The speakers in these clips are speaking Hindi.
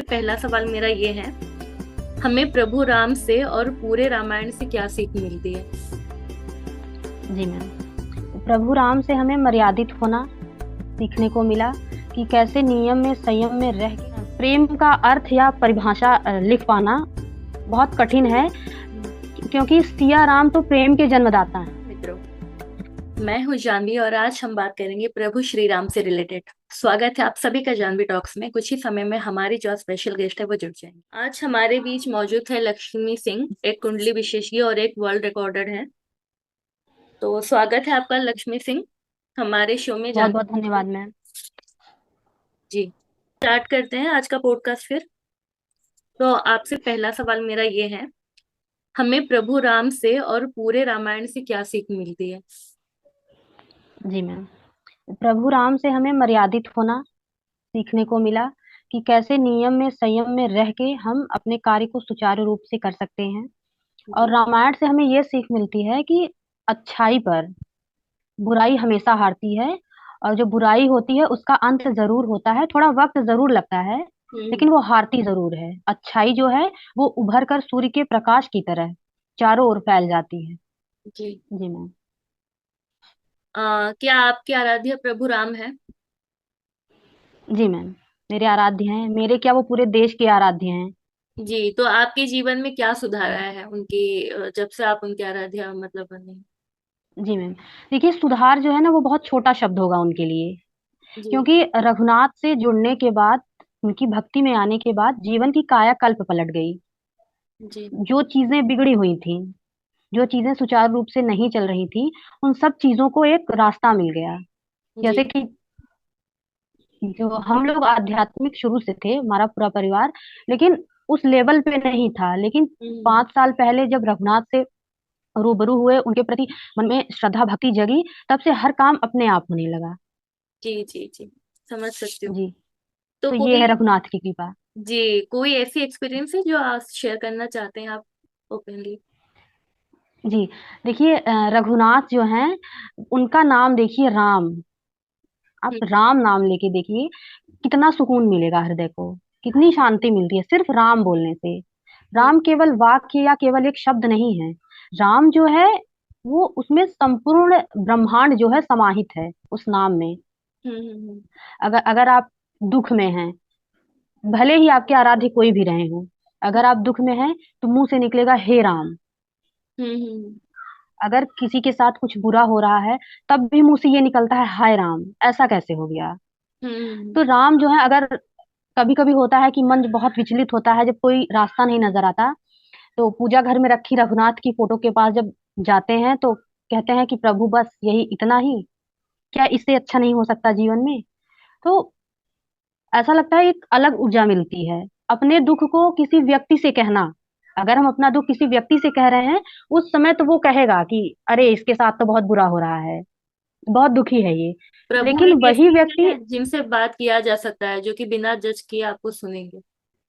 पहला सवाल मेरा ये है, हमें प्रभु राम से और पूरे रामायण से क्या सीख मिलती है? जी मैम। प्रभु राम से हमें मर्यादित होना सीखने को मिला कि कैसे नियम में संयम में रह के प्रेम का अर्थ या परिभाषा लिख पाना बहुत कठिन है, क्योंकि सिया राम तो प्रेम के जन्मदाता हैं। मित्रों, मैं हूँ जानवी और आज हम बात करेंगे प्रभु श्री राम से रिलेटेड। स्वागत है आप सभी का जानवी टॉक्स में। कुछ ही समय में हमारी जो स्पेशल गेस्ट है वो जुड़ जाएंगे। आज हमारे बीच मौजूद है लक्ष्मी सिंह, एक कुंडली विशेषज्ञ और एक वर्ल्ड रिकॉर्डर है। तो स्वागत है आपका लक्ष्मी सिंह हमारे शो में। बहुत जान बहुत धन्यवाद मैम। जी, स्टार्ट करते हैं आज का पॉडकास्ट फिर। तो आपसे पहला सवाल मेरा ये है, हमें प्रभु राम से और पूरे रामायण से क्या सीख मिलती है? जी मैम। प्रभु राम से हमें मर्यादित होना सीखने को मिला कि कैसे नियम में संयम में रह के हम अपने कार्य को सुचारू रूप से कर सकते हैं। और जी रामायण से हमें ये सीख मिलती है कि अच्छाई पर बुराई हमेशा हारती है, और जो बुराई होती है उसका अंत जरूर होता है, थोड़ा वक्त जरूर लगता है, हम्म। लेकिन वो हारती जरूर है। अच्छाई जो है वो उभर कर सूर्य के प्रकाश की तरह चारों ओर फैल जाती है। जी। जी मैम। क्या आपके आराध्य प्रभु राम है? जी मैम। मेरे आराध्य हैं, मेरे क्या वो पूरे देश के आराध्य हैं। जी, तो आपके जीवन में क्या सुधार आया है उनकी जब से आप उनके आराध्य मतलब बने? जी मैम। देखिए, सुधार जो है ना वो बहुत छोटा शब्द होगा उनके लिए, जी क्योंकि रघुनाथ से जुड़ने के बाद, उनकी भक्ति में आने के बाद जीवन की कायाकल्प पलट गई। जी जो चीजें बिगड़ी हुई थी, जो चीजें सुचारू रूप से नहीं चल रही थी, उन सब चीजों को एक रास्ता मिल गया। जी। जैसे कि जो हम लोग आध्यात्मिक शुरू से थे, हमारा पूरा परिवार, लेकिन उस लेवल पे नहीं था। लेकिन हम्म। 5 साल पहले जब रघुनाथ से रूबरू हुए, उनके प्रति मन में श्रद्धा भक्ति जगी, तब से हर काम अपने आप होने लगा। जी जी जी, समझ सकती हूँ। जी। तो तो ये कोई, है रघुनाथ की कृपा। जी, कोई ऐसी एक्सपीरियंस है जो आप शेयर करना चाहते हैं आप ओपनली? जी। देखिए, रघुनाथ जो हैं, उनका नाम देखिए राम। आप हम्म। राम नाम लेके देखिए, कितना सुकून मिलेगा हृदय को, कितनी शांति मिलती है सिर्फ राम बोलने से। हम्म। राम केवल वाक्य या केवल एक शब्द नहीं है। राम जो है वो, उसमें संपूर्ण ब्रह्मांड जो है समाहित है उस नाम में। हम्म। अगर अगर आप दुख में हैं, भले ही आपके आराध्य कोई भी रहे हो, अगर आप दुख में हैं तो मुंह से निकलेगा हे राम। हम्म। अगर किसी के साथ कुछ बुरा हो रहा है, तब भी मुंह से ये निकलता है हाय राम, ऐसा कैसे हो गया। हम्म। तो राम जो है, अगर कभी कभी होता है कि मन बहुत विचलित होता है, जब कोई रास्ता नहीं नजर आता, तो पूजा घर में रखी रघुनाथ की फोटो के पास जब जाते हैं तो कहते हैं कि प्रभु बस यही इतना ही, क्या इससे अच्छा नहीं हो सकता जीवन में। तो ऐसा लगता है एक अलग ऊर्जा मिलती है अपने दुख को किसी व्यक्ति से कहना। अगर हम अपना दुख किसी व्यक्ति से कह रहे हैं, उस समय तो वो कहेगा कि अरे इसके साथ तो बहुत बुरा हो रहा है, बहुत दुखी है ये। प्रभु लेकिन एक वही ऐसी व्यक्ति, है जिनसे बात किया जा सकता है, जो कि बिना जज किए आपको सुनेंगे।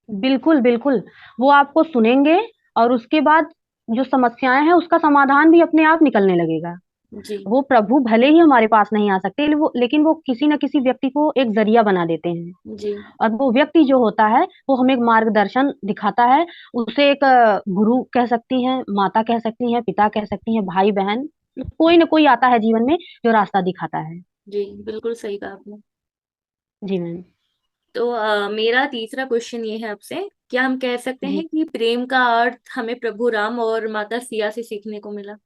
बिल्कुल बिल्कुल, वो आपको सुनेंगे, और उसके बाद जो समस्याएं हैं उसका समाधान भी अपने आप निकलने लगेगा। जी वो प्रभु भले ही हमारे पास नहीं आ सकते, लेकिन वो किसी न किसी व्यक्ति को एक जरिया बना देते हैं। जी। और वो व्यक्ति जो होता है वो हमें एक मार्गदर्शन दिखाता है। उसे एक गुरु कह सकती हैं, माता कह सकती हैं, पिता कह सकती हैं, भाई बहन, कोई ना कोई आता है जीवन में जो रास्ता दिखाता है। जी, बिल्कुल सही कहा आपने। जी मैम। तो मेरा तीसरा क्वेश्चन ये है आपसे, क्या हम कह सकते जी। हैं कि प्रेम का अर्थ हमें प्रभु राम और माता सिया से सीखने को मिला?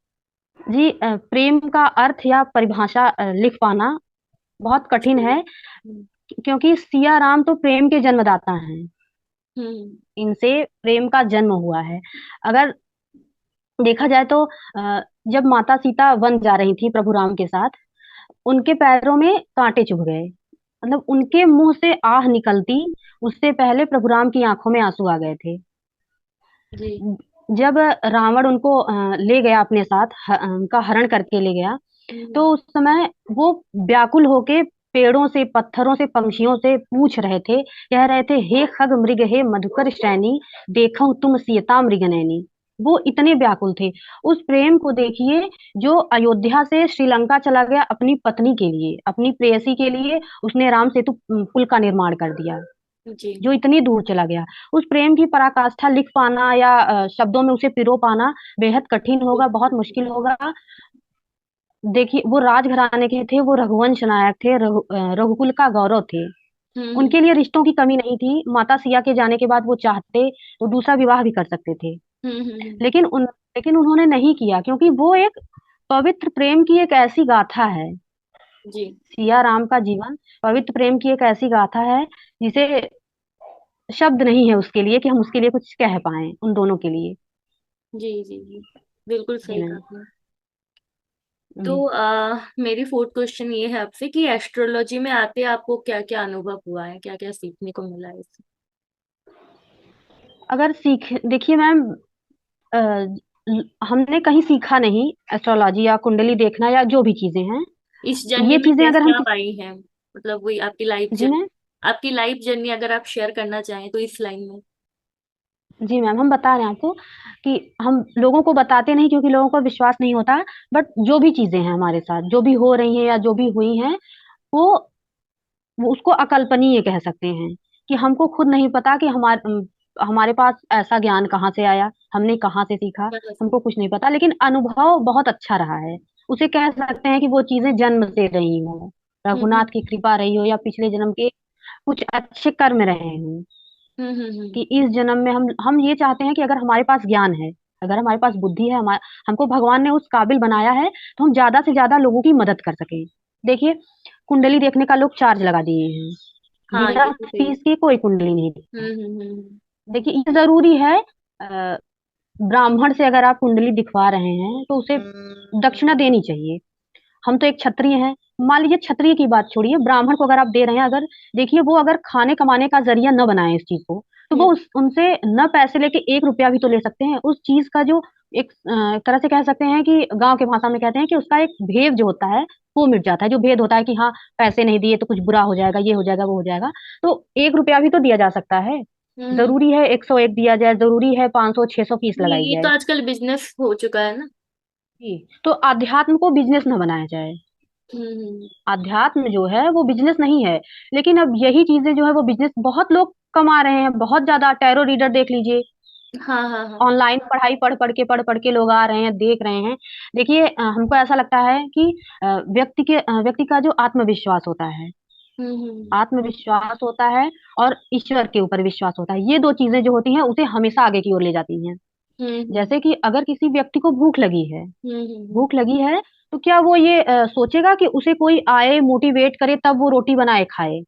जी, प्रेम का अर्थ या परिभाषा लिख पाना बहुत कठिन मुश्किल है। है, क्योंकि सिया राम तो प्रेम के जन्मदाता हैं। हम्म। इनसे प्रेम का जन्म हुआ है। अगर देखा जाए तो जब माता सीता वन जा रही थी प्रभु राम के साथ, उनके पैरों में कांटे चुभ गए, मतलब उनके मुंह से आह निकलती उससे पहले प्रभु राम की आंखों में आंसू आ गए थे। जी जब रावण उनको ले गया अपने साथ, उनका हरण करके ले गया, हम्म। तो उस समय वो व्याकुल होके पेड़ों से, पत्थरों से, पंछियों से पूछ रहे थे, कह रहे थे हे खग मृग हे मधुकर श्रेणी, देखो तुम सीता मृगनयनी। वो इतने व्याकुल थे। उस प्रेम को देखिए, जो अयोध्या से श्रीलंका चला गया अपनी पत्नी के लिए, अपनी प्रेयसी के लिए, उसने राम सेतु पुल का निर्माण कर दिया। जी। जो इतनी दूर चला गया। उस प्रेम की पराकाष्ठा लिख पाना या शब्दों में उसे पिरो पाना बेहद कठिन होगा, बहुत मुश्किल होगा। देखिए, वो राजघराने के थे, वो रघुवंश नायक थे, रघुकुल का गौरव थे। हम्म उनके लिए रिश्तों की कमी नहीं थी। माता सिया के जाने के बाद वो चाहते तो दूसरा विवाह भी कर सकते थे। हम्म हम्म हम्म, लेकिन उन लेकिन उन्होंने नहीं किया, क्योंकि वो एक पवित्र प्रेम की एक ऐसी गाथा है। जी सिया राम का जीवन पवित्र प्रेम की एक ऐसी गाथा है जिसे शब्द नहीं है उसके लिए कि हम उसके लिए कुछ कह पाए, उन दोनों के लिए। जी जी जी, बिल्कुल जी सही कहा मैम। आपने। तो हम्म। मेरी फोर्थ क्वेश्चन ये है आपसे कि एस्ट्रोलॉजी में आते आपको क्या क्या अनुभव हुआ है, क्या क्या सीखने को मिला है इससे? अगर सीख देखिए मैम, अ, हमने कहीं सीखा नहीं एस्ट्रोलॉजी या कुंडली देखना या जो भी चीजें हैं। इस जर्नी ये में चीजें अगर कैसे हम आप आई हैं, मतलब वही आपकी लाइफ जी जर्नी, मैम। आपकी लाइफ जर्नी अगर आप शेयर करना चाहें तो इस लाइन में। जी मैम, हम बता रहे हैं आपको कि हम लोगों को बताते नहीं क्योंकि लोगों को विश्वास नहीं होता। बट जो भी चीजें हैं हमारे साथ, जो भी हो रही हैं या जो भी हुई हैं, वो वो उसको अकल्पनीय कह सकते हैं। कि हमको खुद नहीं पता कि हमारे पास ऐसा ज्ञान कहाँ से आया, हमने कहाँ से सीखा, मतलब, हमको कुछ नहीं पता। लेकिन अनुभव बहुत अच्छा रहा है। उसे कह सकते हैं कि वो चीजें जन्म से रही हो, हम्म रघुनाथ की कृपा रही हो, या पिछले जन्म के कुछ अच्छे कर्म रहे हों। कि हम्म। इस जन्म में हम ये चाहते हैं कि अगर हमारे पास ज्ञान है, अगर हमारे पास बुद्धि है, हमको भगवान ने उस काबिल बनाया है, तो हम ज्यादा से ज्यादा लोगों की मदद कर सकें। देखिए, कुंडली देखने का लोग चार्ज लगा दिए हैं। हाँ बिना ये तो सही है। फीस के कोई कुंडली नहीं दिखता। हम्म। देखिए, ये जरूरी है। अ, ब्राह्मण से अगर आप कुंडली दिखवा रहे हैं तो उसे दक्षिणा देनी चाहिए। हम तो एक क्षत्रिय हैं। मान लीजिए, क्षत्रिय की बात छोड़िए, ब्राह्मण को अगर आप दे रहे हैं, अगर देखिए वो अगर खाने कमाने का जरिया न बनाए इस चीज को, तो वो हम्म उनसे न पैसे लेके 1 रुपया भी तो ले सकते हैं। उस चीज का जो एक तरह से कह सकते हैं कि गांव के भाषा में कहते हैं कि उसका एक भेद जो होता है वो मिट जाता है। जो भेद होता है कि हाँ, पैसे नहीं दिए तो कुछ बुरा हो जाएगा, ये हो जाएगा, वो हो जाएगा। तो 1 रुपया भी तो दिया जा सकता है। हम्म। जरूरी है 101 दिया जाए, जरूरी है 500 600 फीस लगाई ये तो जाए। आजकल बिजनेस हो चुका है ना। जी। तो अध्यात्म को बिजनेस न बनाया जाए। हम्म। अध्यात्म जो है वो बिजनेस नहीं है। लेकिन अब यही चीजें जो है वो बिजनेस, बहुत लोग कमा रहे हैं, बहुत ज्यादा। टैरो रीडर देख लीजिए, हाँ हाँ हाँ। ऑनलाइन पढ़ाई पढ़ पढ़ के लोग आ रहे हैं, देख रहे हैं। देखिए, हमको ऐसा लगता है कि व्यक्ति का जो आत्मविश्वास होता है, हम्म। आत्मविश्वास होता है और ईश्वर के ऊपर विश्वास होता है, ये दो चीजें जो होती हैं उसे हमेशा आगे की ओर ले जाती हैं। हम्म जैसे कि अगर किसी व्यक्ति को भूख लगी है, हम्म। भूख लगी है, तो क्या वो ये सोचेगा कि उसे कोई आए मोटिवेट करे तब वो रोटी बनाए खाए?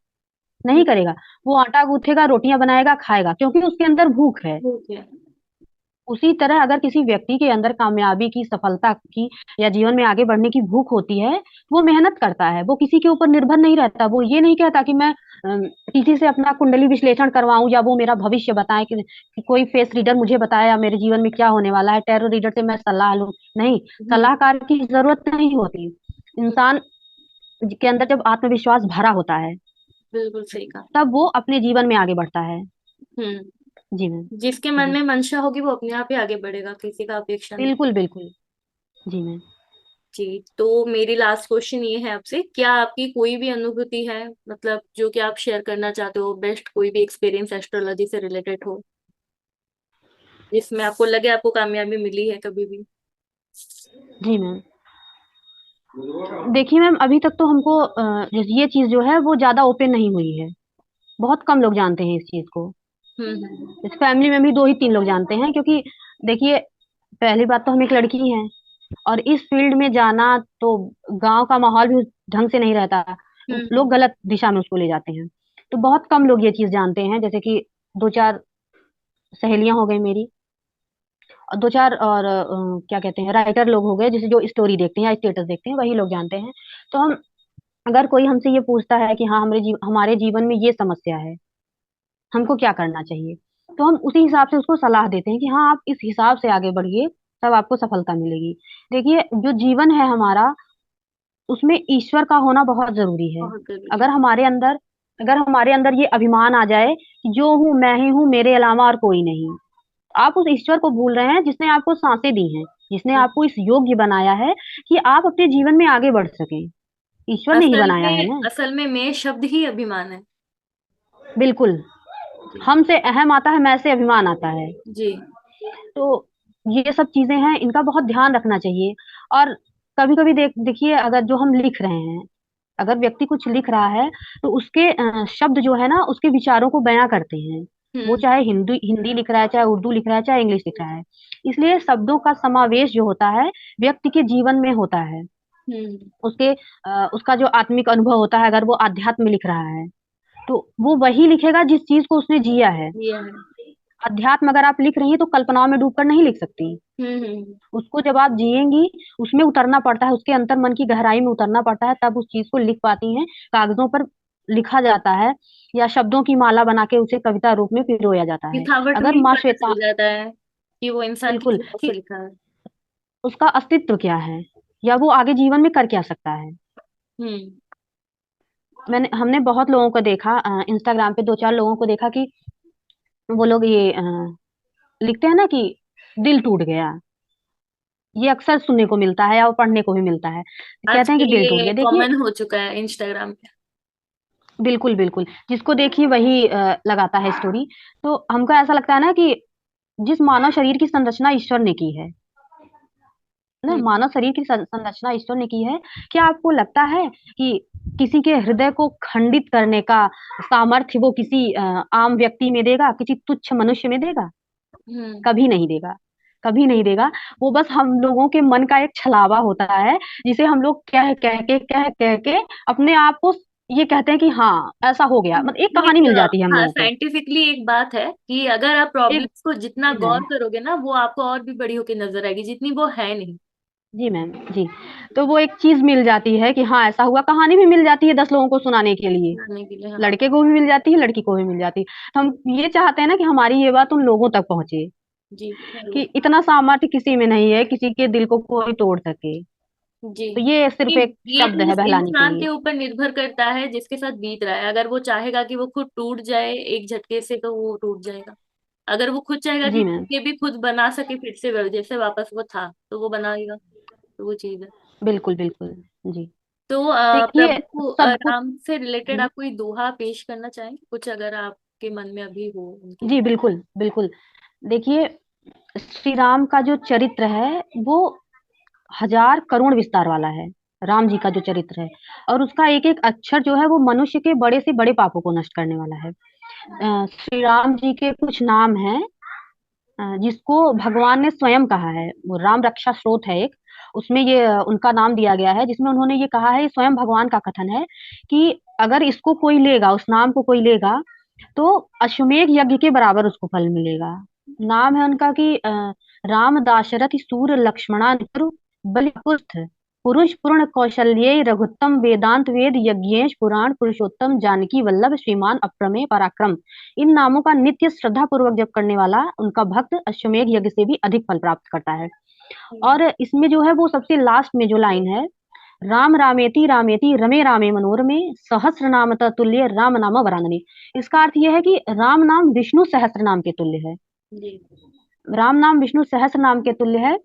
नहीं हम्म, करेगा। वो आटा गूंथेगा, रोटियां बनाएगा, खाएगा, क्योंकि उसके अंदर भूख है। ठीक है। उसी तरह अगर किसी व्यक्ति के अंदर कामयाबी की, सफलता की या जीवन में आगे बढ़ने की भूख होती है, तो वो मेहनत करता है। वो किसी के ऊपर निर्भर नहीं रहता। वो ये नहीं कहता कि मैं किसी से अपना कुंडली विश्लेषण करवाऊं या वो मेरा भविष्य बताए, कि कोई फेस रीडर मुझे बताया मेरे जीवन में क्या होने वाला है, टैरो रीडर से मैं सलाह लूं। नहीं, हम्म सलाहकार की जरूरत नहीं होती। इंसान के अंदर जब आत्मविश्वास भरा होता है, बिल्कुल सही कहा। तब वो अपने जीवन में आगे बढ़ता है। हम्म। जी मैम। जिसके मन जी। में मंशा होगी वो अपने आप ही आगे बढ़ेगा, किसी का अपेक्षा नहीं। बिल्कुल बिल्कुल। जी मैम। जी, तो मेरी लास्ट क्वेश्चन ये है आपसे, क्या आपकी कोई भी अनुभूति है, मतलब जो कि आप शेयर करना चाहते हो, बेस्ट कोई भी एक्सपीरियंस एस्ट्रोलॉजी से रिलेटेड हो, जिसमें आपको लगे आपको कामयाबी मिली है कभी भी? जी मैम। देखिए मैम, अभी तक तो हमको ये चीज जो है वो ज्यादा ओपन नहीं हुई है। बहुत कम लोग जानते हैं इस चीज को। हम्म। इस फैमिली में भी 2 ही 3 लोग जानते हैं, क्योंकि देखिए, पहली बात तो हम एक लड़की हैं, और इस फील्ड में जाना तो गांव का माहौल भी उस ढंग से नहीं रहता। हम्म लोग गलत दिशा में उसको ले जाते हैं। तो बहुत कम लोग ये चीज जानते हैं। जैसे कि 2 4 सहेलियां हो गई मेरी, और 2 4 और क्या कहते हैं, राइटर लोग हो गए, जैसे जो स्टोरी देखते हैं या स्टेटस देखते हैं, वही लोग जानते हैं। तो हम, अगर कोई हमसे ये पूछता है कि हाँ, हमारे जीवन में ये समस्या है, हमको क्या करना चाहिए, तो हम उसी हिसाब से उसको सलाह देते हैं कि हाँ, आप इस हिसाब से आगे बढ़िए, तब आपको सफलता मिलेगी। देखिए, जो जीवन है हमारा, उसमें ईश्वर का होना बहुत जरूरी है। बहुत जरूरी है। अगर हमारे अंदर अगर हमारे अंदर ये अभिमान आ जाए कि जो हूँ मैं ही हूँ, मेरे अलावा और कोई नहीं, आप उस ईश्वर को भूल रहे हैं जिसने आपको सांसें दी हैं, जिसने आपको इस योग्य बनाया है कि आप अपने जीवन में आगे बढ़ सकें। ईश्वर ने ही बनाया है ना। असल में मैं शब्द ही अभिमान है। बिल्कुल। जी। हम से अहम आता है, मैं से अभिमान आता है। जी। तो ये सब चीजें हैं, इनका बहुत ध्यान रखना चाहिए। और कभी कभी देखिए, अगर जो हम लिख रहे हैं, अगर व्यक्ति कुछ लिख रहा है, तो उसके शब्द जो है ना, उसके विचारों को बयां करते हैं। वो हम्म। चाहे हिंदी हिंदी लिख रहा है, चाहे उर्दू लिख रहा है, चाहे इंग्लिश लिख रहा है। इसलिए शब्दों का समावेश जो होता है, व्यक्ति के जीवन में होता है। हम्म। उसके उसका जो आत्मिक अनुभव होता है, अगर वो आध्यात्म में लिख रहा है, तो वो वही लिखेगा जिस चीज को उसने जिया है। ये है। अध्यात्म अगर आप लिख रही हैं, तो कल्पनाओं में डूबकर नहीं लिख सकती। हम्म। उसको जब आप जिएंगी, उसमें उतरना पड़ता है, उसके अंतर मन की गहराई में उतरना पड़ता है, तब उस चीज को लिख पाती हैं। कागजों पर लिखा जाता है, या शब्दों की माला बना के उसे कविता रूप में पिरोया जाता है। लिखावट में अगर ही माँ पता श्वेता, चल जाता है कि वो इंसान किस बिल्कुल, हिसाब से कि लिखा है। उसका अस्तित्व क्या है, या वो आगे जीवन में कर क्या सकता है। हम्म। हमने बहुत लोगों को देखा, इंस्टाग्राम पे दो चार लोगों को देखा कि वो लोग ये लिखते हैं ना कि दिल टूट गया। ये अक्सर सुनने को मिलता है, या वो पढ़ने को भी मिलता है, कहते हैं कि आजकल दिल टूट ये गया। देखिए, कॉमन हो चुका है इंस्टाग्राम पे। बिल्कुल बिल्कुल, जिसको देखिए वही लगाता है स्टोरी। तो हमको ऐसा लगता है ना कि जिस मानव शरीर की संरचना ईश्वर ने की है ना, हम्म। मानव शरीर की संरचना ईश्वर ने की है, क्या आपको लगता है कि किसी के हृदय को खंडित करने का सामर्थ्य वो किसी आम व्यक्ति में देगा, किसी तुच्छ मनुष्य में देगा? हम्म। कभी नहीं देगा, कभी नहीं देगा। वो बस हम लोगों के मन का एक छलावा होता है, जिसे हम लोग कह कह के अपने आप को ये कहते हैं कि हाँ ऐसा हो गया, मतलब एक कहानी एक मिल जाती है हम हाँ, लोगों को। साइंटिफिकली एक बात है कि अगर आप एक प्रॉब्लम्स को जितना जी गौर मैम, करोगे ना, वो आपको और भी बड़ी होके नजर आएगी जितनी वो है नहीं। जी मैम, जी। तो वो एक चीज मिल जाती है कि हाँ ऐसा हुआ, कहानी भी मिल जाती है 10 लोगों को सुनाने के लिए। सुनाने के लिए, हाँ। लड़के को भी मिल जाती है, लड़की को भी मिल जाती है। तो हम ये चाहते हैं ना कि हमारी ये बात उन लोगों तक पहुंचे, जी कि जरूर। इतना सामर्थ्य किसी में नहीं है, किसी के दिल को कोई तोड़ सके। जी। तो ये सिर्फ ये एक ये शब्द तो है उस बहलाने के इंसान के लिए। ऊपर निर्भर करता है जिसके साथ बीत रहा है। अगर वो चाहेगा कि वो खुद टूट जाए एक झटके से, तो वो टूट जाएगा। अगर वो खुद चाहेगा कि जी मैम, ये भी खुद बना सके फिर से जैसे वापस वो था, तो वो बनाएगा। तो वो चीज है। बिल्कुल बिल्कुल। जी। तो देखिए, प्रभु सब कुछ। राम से रिलेटेड हम्म, आप कोई दोहा पेश करना चाहेंगे कुछ, अगर आपके मन में अभी हो उनके जी लिए। बिल्कुल बिल्कुल। देखिए, श्री राम का जो चरित्र है, वो हजार करुण विस्तार वाला है। राम जी का जो चरित्र है, और उसका एक एक अक्षर जो है, वो मनुष्य के बड़े से बड़े पापों को नष्ट करने वाला है। श्री राम जी के कुछ नाम हैं, जिसको भगवान ने स्वयं कहा है। वो राम रक्षा स्रोत है एक, उसमें ये उनका नाम दिया गया है, जिसमें उन्होंने ये कहा है, ये स्वयं भगवान का कथन है कि अगर इसको कोई लेगा, उस नाम को कोई लेगा, तो अश्वमेध यज्ञ के बराबर उसको फल मिलेगा। नाम है उनका कि राम दाशरथि सूर लक्ष्मणा निकुर बलिपुत्र पुरुष पूर्ण कौशल्ये रघुत्तम वेदांत वेद यज्ञेश पुराण पुरुषोत्तम जानकी वल्लभ श्रीमान अप्रमेय पराक्रम। इन नामों का नित्य श्रद्धा पूर्वक जप करने वाला उनका भक्त अश्वमेध यज्ञ से भी अधिक फल प्राप्त करता है। हम्म। और इसमें जो है, वो सबसे लास्ट में जो लाइन है, राम रामेति रामेति रमे रामे मनोरमे सहस्र नाम तुल्य राम नाम वरानने। इसका अर्थ यह है कि राम नाम विष्णु सहस्त्र नाम के तुल्य है। जी। राम नाम विष्णु सहस्त्र नाम के तुल्य है।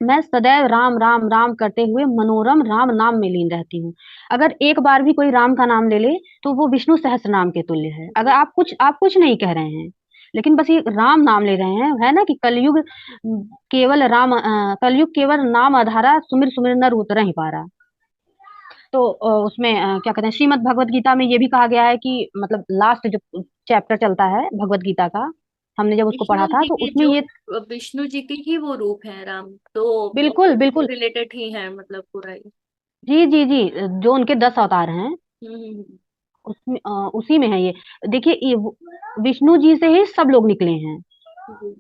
मैं सदैव राम राम राम करते हुए मनोरम राम नाम में लीन रहती हूँ। अगर एक बार भी कोई राम का नाम ले ले, तो वो विष्णु सहस्त्र नाम के तुल्य है। अगर जी। आप कुछ नहीं कह रहे हैं, लेकिन बस ये राम नाम ले रहे हैं, है ना कि कलयुग केवल राम, कलयुग केवल नाम आधारा, सुमिर सुमिर नर उतर ही पारा। तो उसमें क्या कहते हैं, श्रीमद् भगवत गीता में ये भी कहा गया है कि, मतलब लास्ट जो चैप्टर चलता है भगवत गीता का, हमने जब उसको पढ़ा विष्णु था, जी तो के उसमें जो ये विष्णु जी के ही वो रूप है राम, तो बिल्कुल बिल्कुल, रिलेटेड ही है मतलब पूरा ही। जी जी जी, जो उनके 10 अवतार हैं, उसमें उसी में है ये। देखिए, विष्णु जी से ही सब लोग निकले हैं। जी।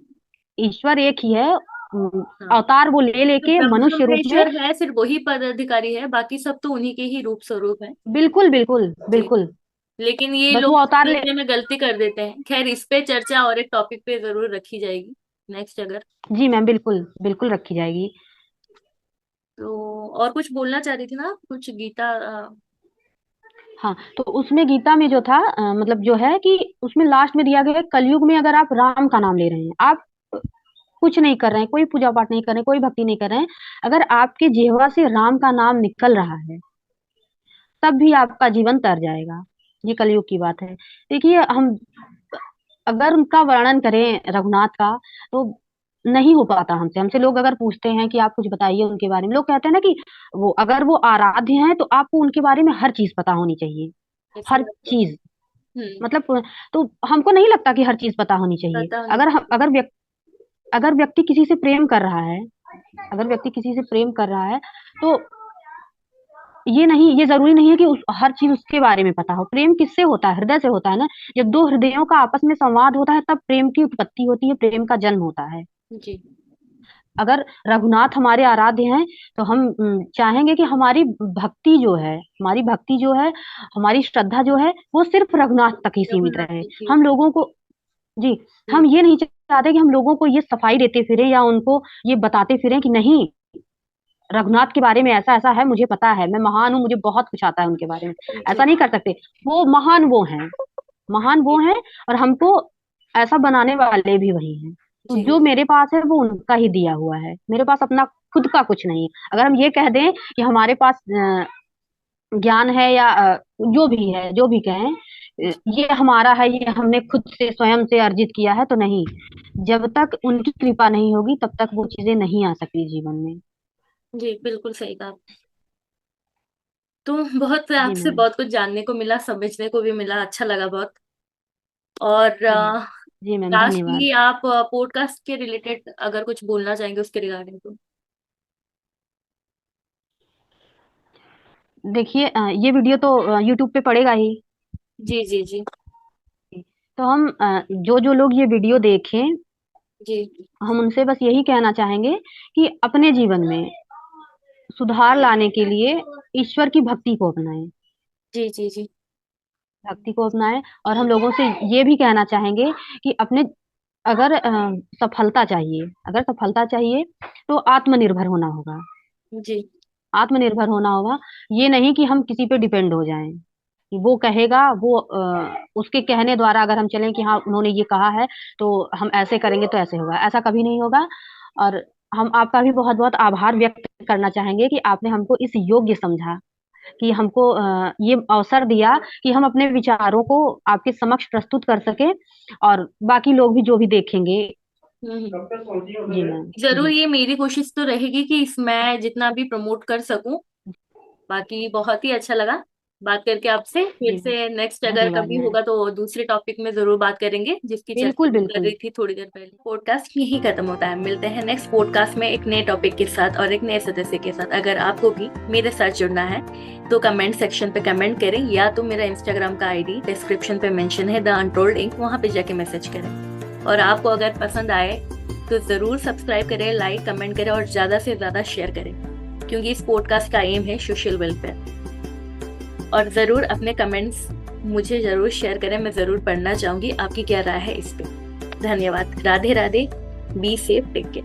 ईश्वर एक ही है। हाँ। अवतार वो ले जो लेके ब्रह्मा मनुष्य रूप में। महेश्वर है सिर्फ वही पद अधिकारी है, बाकी सब तो उन्हीं के ही रूप स्वरूप है। बिल्कुल बिल्कुल जी। बिल्कुल। लेकिन ये बस वो लोग अवतार ले। समझने में गलती कर देते हैं। खैर, इस पे चर्चा और एक टॉपिक पे जरूर रखी जाएगी नेक्स्ट अगर। जी मैम, बिल्कुल बिल्कुल रखी जाएगी। तो और कुछ बोलना चाह रही थी ना आप? कुछ गीता हाँ, तो उसमें गीता में जो था, मतलब जो है कि उसमें लास्ट में दिया गया है, कलयुग में अगर आप राम का नाम ले रहे हैं, आप कुछ नहीं कर रहे हैं, कोई पूजा पाठ नहीं कर रहे हैं, कोई भक्ति नहीं कर रहे हैं, अगर आपके जिह्वा से राम का नाम निकल रहा है, तब भी आपका जीवन तर जाएगा। ये कलयुग की बात है। देखिए, हम अगर उनका वर्णन करें रघुनाथ का, तो नहीं हो पाता हमसे। हमसे लोग अगर पूछते हैं कि आप कुछ बताइए उनके बारे में, लोग कहते हैं ना कि वो अगर वो आराध्य हैं तो आपको उनके बारे में हर चीज पता होनी चाहिए, इस हर बात तो है। चीज। हम्म। मतलब तो हमको नहीं लगता कि हर चीज पता होनी चाहिए। पता होनी चाहिए। अगर व्यक्ति किसी से प्रेम कर रहा है, अगर व्यक्ति किसी से प्रेम कर रहा है, तो ये जरूरी नहीं है कि हर चीज उसके बारे में पता हो। प्रेम किससे होता है? हृदय से होता है ना। जब दो हृदयों का आपस में संवाद होता है तब प्रेम की उत्पत्ति होती है, प्रेम का जन्म होता है। जी। अगर रघुनाथ हमारे आराध्य हैं, तो हम चाहेंगे कि हमारी भक्ति जो है, हमारी श्रद्धा जो है, वो सिर्फ रघुनाथ तक ही सीमित रघुनाथ रहे। जी की। हम लोगों को जी, जी। हम ये नहीं चाहते कि हम लोगों को ये सफाई देते फिरे या उनको ये बताते फिरे कि नहीं, रघुनाथ के बारे में ऐसा ऐसा है, मुझे पता है, मैं महान हूँ, मुझे बहुत कुछ आता है उनके बारे में। जी। ऐसा नहीं कर सकते। वो महान वो हैं, महान वो जी। हैं, और हमको ऐसा बनाने वाले भी वही हैं। तो जी। जो मेरे पास है वो उनका ही दिया हुआ है, मेरे पास अपना खुद का कुछ नहीं है। अगर हम ये कह दें कि हमारे पास ज्ञान है या जो भी है, जो भी कहें, ये हमारा है, ये हमने खुद से स्वयं से अर्जित किया है, तो नहीं। जब तक उनकी कृपा नहीं होगी तब तक वो चीजें नहीं आ सकती जीवन में। जी बिल्कुल सही कहा। तो बहुत जी आपसे मैम। बहुत कुछ जानने को मिला, समझने को भी मिला, अच्छा लगा बहुत। और जी। जी मैम, धन्यवाद। लास्टली आप पॉडकास्ट के रिलेटेड अगर कुछ बोलना चाहेंगे उसके रिगार्डिंग तो। देखिए, ये वीडियो तो यूट्यूब पे पड़ेगा ही। जी जी जी। तो हम जो जो लोग ये वीडियो देखें, जी हम उनसे बस यही कहना चाहेंगे कि अपने जीवन में सुधार लाने के लिए ईश्वर की भक्ति को अपनाएं, जी जी जी। भक्ति को अपनाएं। और हम लोगों से ये भी कहना चाहेंगे कि अपने, अगर सफलता चाहिए, अगर सफलता चाहिए तो आत्मनिर्भर होना होगा। जी। आत्मनिर्भर होना होगा। ये नहीं कि हम किसी पे डिपेंड हो जाएं, कि वो कहेगा, वो उसके कहने द्वारा अगर हम चलें कि हाँ उन्होंने ये कहा है तो हम ऐसे करेंगे तो ऐसे होगा, ऐसा कभी नहीं होगा। और हम आपका भी बहुत बहुत आभार व्यक्त करना चाहेंगे कि आपने हमको इस योग्य समझा, कि हमको ये अवसर दिया कि हम अपने विचारों को आपके समक्ष प्रस्तुत कर सके, और बाकी लोग भी जो भी देखेंगे। हम्म। जी मैम। जरूर, जी। ये मेरी कोशिश तो रहेगी कि इसमें जितना भी प्रमोट कर सकूं। बाकी बहुत ही अच्छा लगा बात करके आपसे। फिर जी मैम, से नेक्स्ट अगर धन्यवाद कभी मैम। होगा तो दूसरे टॉपिक में जरूर बात करेंगे, जिसकी चर्चा बिल्कुल मैं कर बिल्कुल। रही थी थोड़ी देर पहले। पॉडकास्ट यही खत्म होता है, मिलते हैं नेक्स्ट पॉडकास्ट में एक नए टॉपिक के साथ और एक नए सदस्य के साथ। अगर आपको भी मेरे साथ जुड़ना है तो कमेंट सेक्शन पे कमेंट करें, या तो मेरा इंस्टाग्राम का आईडी डिस्क्रिप्शन पे मेंशन है, द अनटोल्ड इंक, वहां पे जाके मैसेज करें। और आपको अगर पसंद आए तो जरूर सब्सक्राइब करें, लाइक कमेंट करें और ज्यादा से ज्यादा शेयर करें, क्योंकि इस पॉडकास्ट का एम है सोशल वेलफेयर। और जरूर अपने कमेंट्स मुझे जरूर शेयर करें, मैं जरूर पढ़ना चाहूंगी आपकी क्या राय है इस पे। धन्यवाद। Radhe Radhe. Be safe, take care.